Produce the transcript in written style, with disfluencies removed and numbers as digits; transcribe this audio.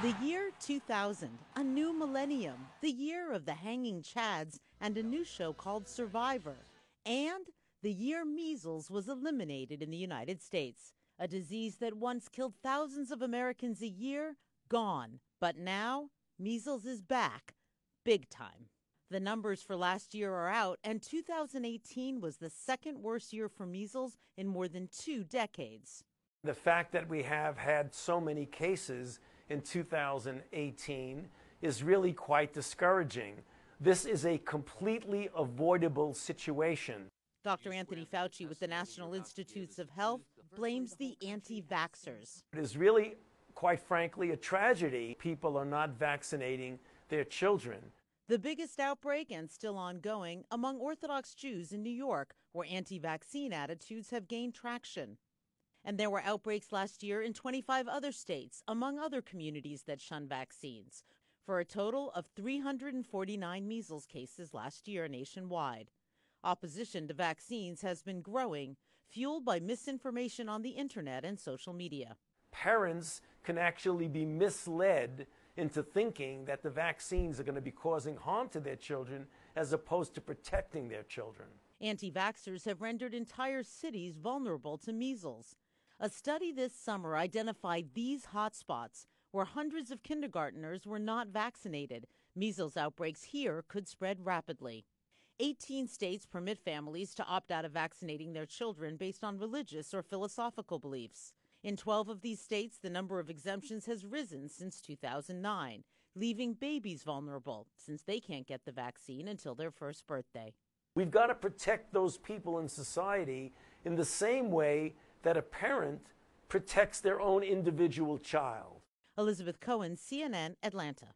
The year 2000, a new millennium, the year of the hanging chads and a new show called Survivor, and the year measles was eliminated in the United States. A disease that once killed thousands of Americans a year, gone. But now, measles is back, big time. The numbers for last year are out, and 2018 was the second worst year for measles in more than 2 decades. The fact that we have had so many cases in 2018 is really quite discouraging. This is a completely avoidable situation. Dr. Anthony Fauci with the National Institutes of Health blames the anti-vaxxers. It is really, quite frankly, a tragedy. People are not vaccinating their children. The biggest outbreak, and still ongoing, among Orthodox Jews in New York, where anti-vaccine attitudes have gained traction. And there were outbreaks last year in 25 other states, among other communities that shun vaccines, for a total of 349 measles cases last year nationwide. Opposition to vaccines has been growing, fueled by misinformation on the internet and social media. Parents can actually be misled into thinking that the vaccines are going to be causing harm to their children as opposed to protecting their children. Anti-vaxxers have rendered entire cities vulnerable to measles. A study this summer identified these hotspots where hundreds of kindergartners were not vaccinated. Measles outbreaks here could spread rapidly. 18 states permit families to opt out of vaccinating their children based on religious or philosophical beliefs. In 12 of these states, the number of exemptions has risen since 2009, leaving babies vulnerable since they can't get the vaccine until their first birthday. We've got to protect those people in society in the same way that a parent protects their own individual child. Elizabeth Cohen, CNN, Atlanta.